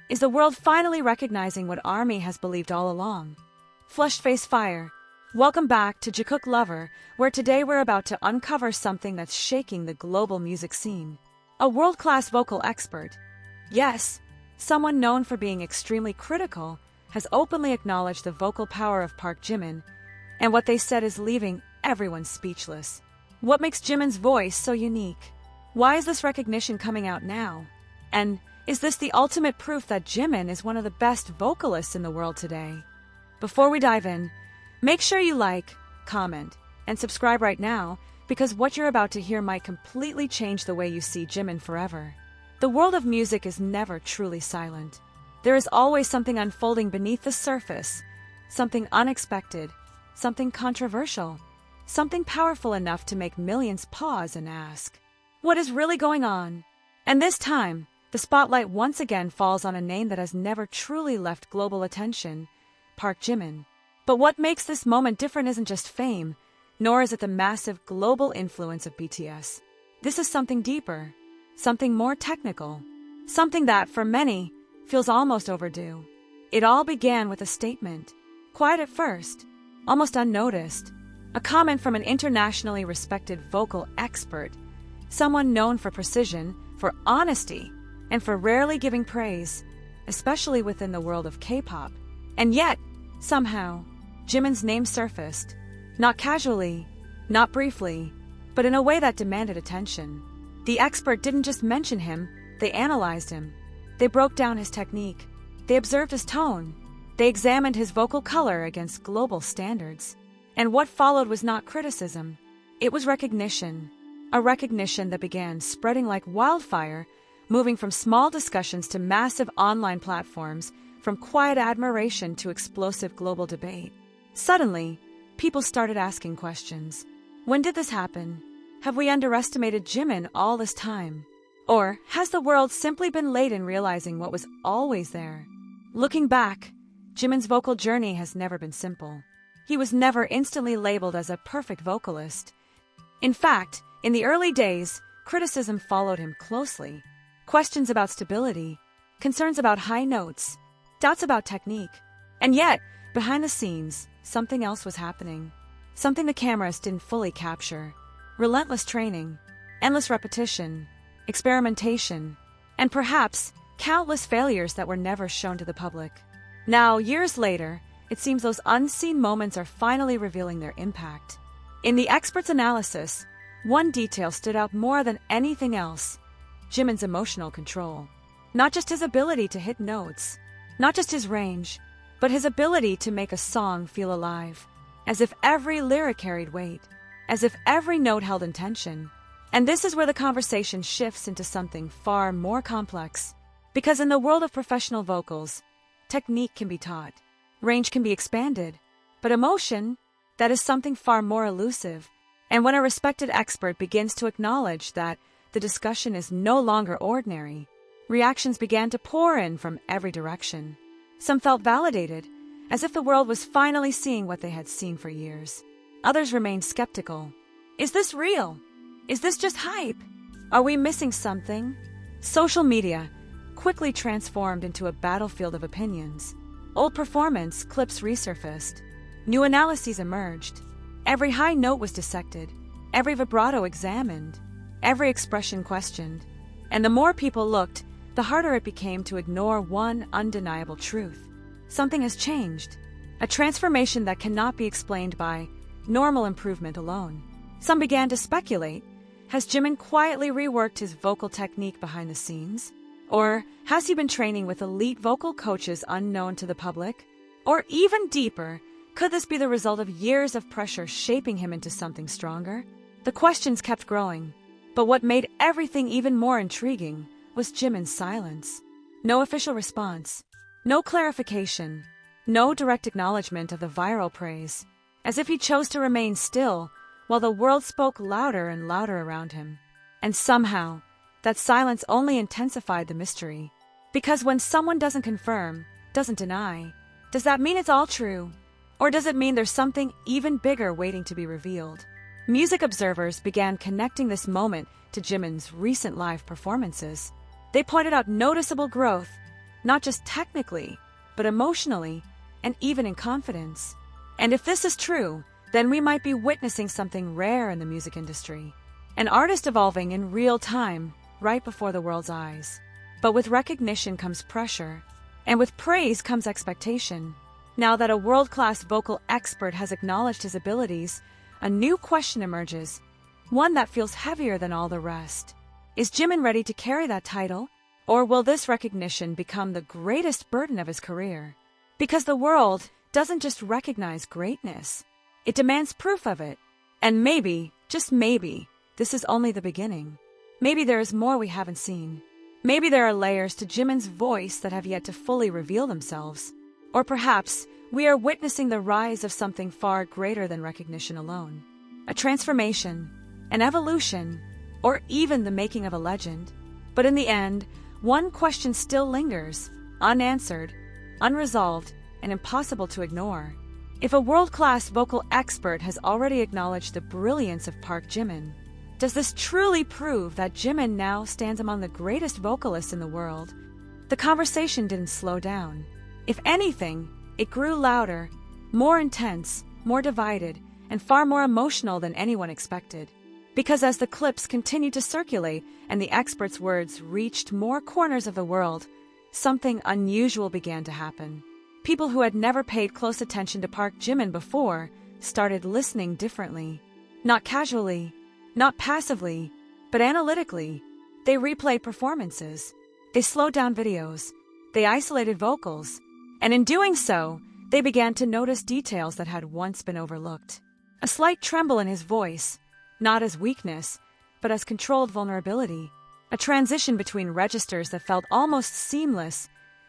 Is the world finally recognizing what ARMY has believed all along? Flushed face fire. Welcome back to Jikook Lover, where today we're about to uncover something that's shaking the global music scene. A world-class vocal expert. Yes, someone known for being extremely critical has openly acknowledged the vocal power of Park Jimin, and what they said is leaving everyone speechless. What makes Jimin's voice so unique? Why is this recognition coming out now? And is this the ultimate proof that Jimin is one of the best vocalists in the world today? Before we dive in, make sure you like, comment, and subscribe right now, because what you're about to hear might completely change the way you see Jimin forever. The world of music is never truly silent. There is always something unfolding beneath the surface, something unexpected, something controversial, something powerful enough to make millions pause and ask, what is really going on? And this time, the spotlight once again falls on a name that has never truly left global attention, Park Jimin. But what makes this moment different isn't just fame, nor is it the massive global influence of BTS. This is something deeper, something more technical, something that, for many, feels almost overdue. It all began with a statement, quiet at first, almost unnoticed, a comment from an internationally respected vocal expert, someone known for precision, for honesty, and for rarely giving praise, especially within the world of K-pop. And yet, somehow, Jimin's name surfaced, not casually, not briefly, but in a way that demanded attention. The expert didn't just mention him, they analyzed him. They broke down his technique. They observed his tone. They examined his vocal color against global standards. And what followed was not criticism. It was recognition. A recognition that began spreading like wildfire, moving from small discussions to massive online platforms, from quiet admiration to explosive global debate. Suddenly, people started asking questions. When did this happen? Have we underestimated Jimin all this time? Or has the world simply been late in realizing what was always there? Looking back, Jimin's vocal journey has never been simple. He was never instantly labeled as a perfect vocalist. In fact, in the early days, criticism followed him closely. Questions about stability, concerns about high notes, doubts about technique. And yet, behind the scenes, something else was happening. Something the cameras didn't fully capture. Relentless training, endless repetition, experimentation, and perhaps countless failures that were never shown to the public. Now, years later, it seems those unseen moments are finally revealing their impact. In the expert's analysis, one detail stood out more than anything else: Jimin's emotional control. Not just his ability to hit notes, not just his range, but his ability to make a song feel alive, as if every lyric carried weight, as if every note held intention. And this is where the conversation shifts into something far more complex. Because in the world of professional vocals, technique can be taught, range can be expanded, but emotion, that is something far more elusive. And when a respected expert begins to acknowledge that the discussion is no longer ordinary, reactions began to pour in from every direction. Some felt validated, as if the world was finally seeing what they had seen for years. Others remained skeptical. Is this real? Is this just hype? Are we missing something? Social media quickly transformed into a battlefield of opinions. Old performance clips resurfaced. New analyses emerged. Every high note was dissected. Every vibrato examined. Every expression questioned. And the more people looked, the harder it became to ignore one undeniable truth. Something has changed. A transformation that cannot be explained by normal improvement alone. Some began to speculate. Has Jimin quietly reworked his vocal technique behind the scenes? Or has he been training with elite vocal coaches unknown to the public? Or even deeper, could this be the result of years of pressure shaping him into something stronger? The questions kept growing. But what made everything even more intriguing was Jimin's silence. No official response. No clarification. No direct acknowledgement of the viral praise. As if he chose to remain still while the world spoke louder and louder around him. And somehow, that silence only intensified the mystery. Because when someone doesn't confirm, doesn't deny, does that mean it's all true? Or does it mean there's something even bigger waiting to be revealed? Music observers began connecting this moment to Jimin's recent live performances. They pointed out noticeable growth, not just technically, but emotionally, and even in confidence. And if this is true, then we might be witnessing something rare in the music industry. An artist evolving in real time, right before the world's eyes. But with recognition comes pressure, and with praise comes expectation. Now that a world-class vocal expert has acknowledged his abilities, a new question emerges, one that feels heavier than all the rest. Is Jimin ready to carry that title? Or will this recognition become the greatest burden of his career? Because the world doesn't just recognize greatness, it demands proof of it. And maybe, just maybe, this is only the beginning. Maybe there is more we haven't seen. Maybe there are layers to Jimin's voice that have yet to fully reveal themselves. Or perhaps we are witnessing the rise of something far greater than recognition alone. A transformation, an evolution, or even the making of a legend. But in the end, one question still lingers, unanswered, unresolved, and impossible to ignore. If a world-class vocal expert has already acknowledged the brilliance of Park Jimin, does this truly prove that Jimin now stands among the greatest vocalists in the world? The conversation didn't slow down. If anything, it grew louder, more intense, more divided, and far more emotional than anyone expected. Because as the clips continued to circulate and the expert's words reached more corners of the world, something unusual began to happen. People who had never paid close attention to Park Jimin before started listening differently. Not casually, not passively, but analytically. They replayed performances. They slowed down videos. They isolated vocals. And in doing so, they began to notice details that had once been overlooked. A slight tremble in his voice, not as weakness, but as controlled vulnerability. A transition between registers that felt almost seamless,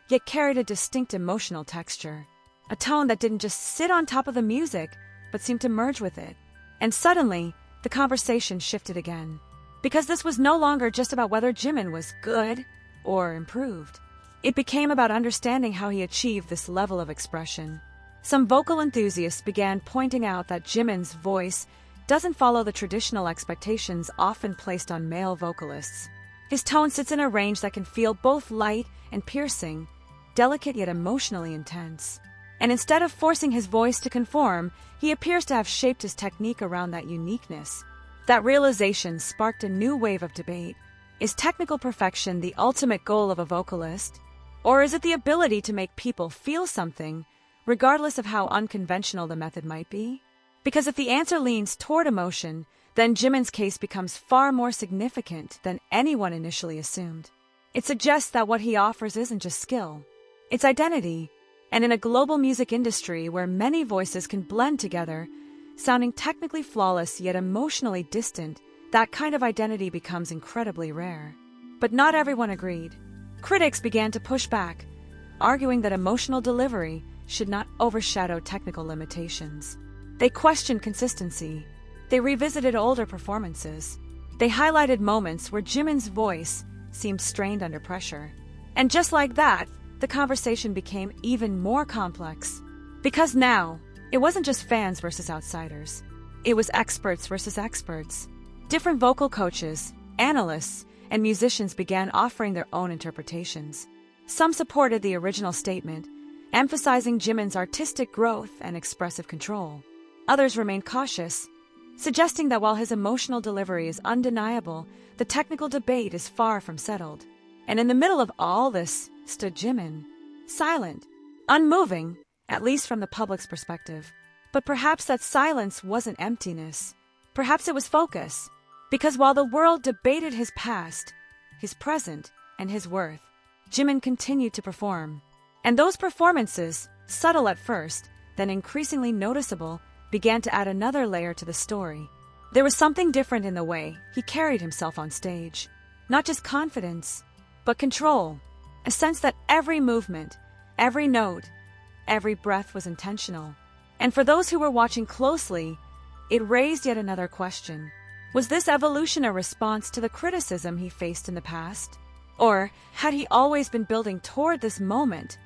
yet carried a distinct emotional texture. A tone that didn't just sit on top of the music, but seemed to merge with it. And suddenly, the conversation shifted again. Because this was no longer just about whether Jimin was good or improved. It became about understanding how he achieved this level of expression. Some vocal enthusiasts began pointing out that Jimin's voice doesn't follow the traditional expectations often placed on male vocalists. His tone sits in a range that can feel both light and piercing, delicate yet emotionally intense. And instead of forcing his voice to conform, he appears to have shaped his technique around that uniqueness. That realization sparked a new wave of debate. Is technical perfection the ultimate goal of a vocalist? Or is it the ability to make people feel something, regardless of how unconventional the method might be? Because if the answer leans toward emotion, then Jimin's case becomes far more significant than anyone initially assumed. It suggests that what he offers isn't just skill, it's identity. And in a global music industry where many voices can blend together, sounding technically flawless yet emotionally distant, that kind of identity becomes incredibly rare. But not everyone agreed. Critics began to push back, arguing that emotional delivery should not overshadow technical limitations. They questioned consistency. They revisited older performances. They highlighted moments where Jimin's voice seemed strained under pressure. And just like that, the conversation became even more complex. Because now, it wasn't just fans versus outsiders. It was experts versus experts. Different vocal coaches, analysts, and musicians began offering their own interpretations. Some supported the original statement, emphasizing Jimin's artistic growth and expressive control. Others remained cautious, suggesting that while his emotional delivery is undeniable, the technical debate is far from settled. And in the middle of all this stood Jimin, silent, unmoving, at least from the public's perspective. But perhaps that silence wasn't emptiness. Perhaps it was focus. Because while the world debated his past, his present, and his worth, Jimin continued to perform. And those performances, subtle at first, then increasingly noticeable, began to add another layer to the story. There was something different in the way he carried himself on stage. Not just confidence, but control. A sense that every movement, every note, every breath was intentional. And for those who were watching closely, it raised yet another question. Was this evolution a response to the criticism he faced in the past? Or had he always been building toward this moment,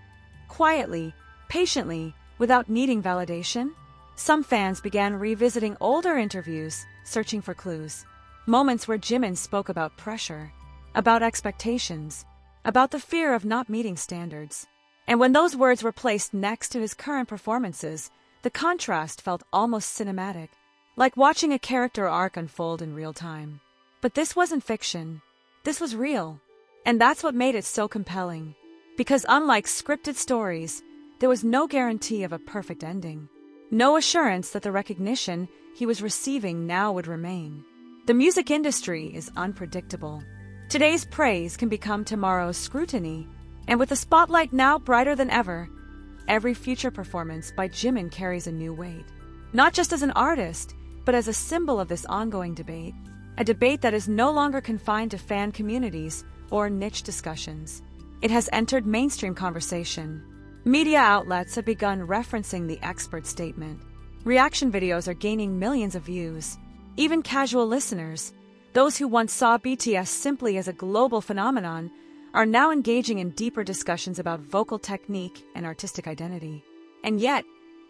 quietly, patiently, without needing validation? Some fans began revisiting older interviews, searching for clues. Moments where Jimin spoke about pressure, about expectations, about the fear of not meeting standards. And when those words were placed next to his current performances, the contrast felt almost cinematic, like watching a character arc unfold in real time. But this wasn't fiction. This was real. And that's what made it so compelling. Because unlike scripted stories, there was no guarantee of a perfect ending. No assurance that the recognition he was receiving now would remain. The music industry is unpredictable. Today's praise can become tomorrow's scrutiny, and with the spotlight now brighter than ever, every future performance by Jimin carries a new weight. Not just as an artist, but as a symbol of this ongoing debate. A debate that is no longer confined to fan communities or niche discussions. It has entered mainstream conversation. Media outlets have begun referencing the expert statement. Reaction videos are gaining millions of views. Even casual listeners, those who once saw BTS simply as a global phenomenon, are now engaging in deeper discussions about vocal technique and artistic identity. And yet,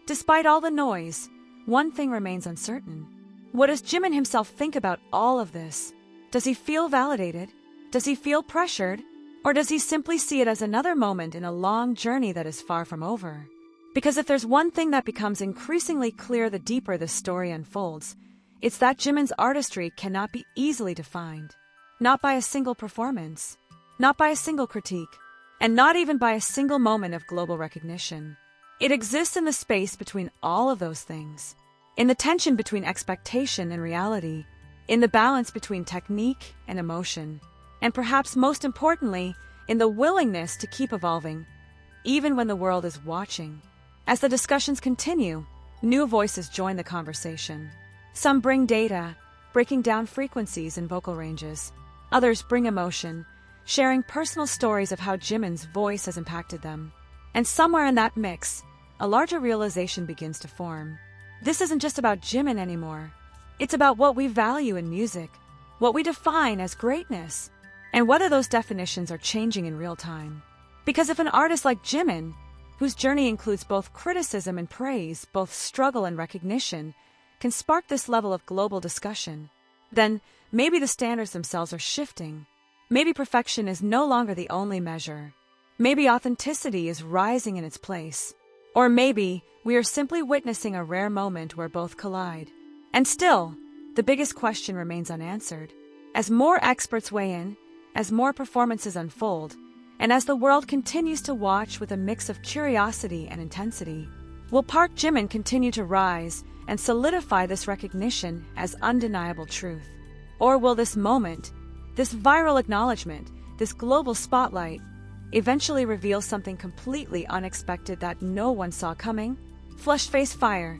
despite all the noise, one thing remains uncertain. What does Jimin himself think about all of this? Does he feel validated? Does he feel pressured? Or does he simply see it as another moment in a long journey that is far from over? Because if there's one thing that becomes increasingly clear the deeper this story unfolds, it's that Jimin's artistry cannot be easily defined. Not by a single performance, not by a single critique, and not even by a single moment of global recognition. It exists in the space between all of those things, in the tension between expectation and reality, in the balance between technique and emotion, and perhaps most importantly, in the willingness to keep evolving, even when the world is watching. As the discussions continue, new voices join the conversation. Some bring data, breaking down frequencies and vocal ranges. Others bring emotion, sharing personal stories of how Jimin's voice has impacted them. And somewhere in that mix, a larger realization begins to form. This isn't just about Jimin anymore. It's about what we value in music, what we define as greatness, and whether those definitions are changing in real time. Because if an artist like Jimin, whose journey includes both criticism and praise, both struggle and recognition, can spark this level of global discussion, then maybe the standards themselves are shifting. Maybe perfection is no longer the only measure. Maybe authenticity is rising in its place. Or maybe we are simply witnessing a rare moment where both collide. And still, the biggest question remains unanswered. As more experts weigh in, as more performances unfold, and as the world continues to watch with a mix of curiosity and intensity, will Park Jimin continue to rise and solidify this recognition as undeniable truth? Or will this moment, this viral acknowledgement, this global spotlight, eventually reveal something completely unexpected that no one saw coming? Flushed Face Fire,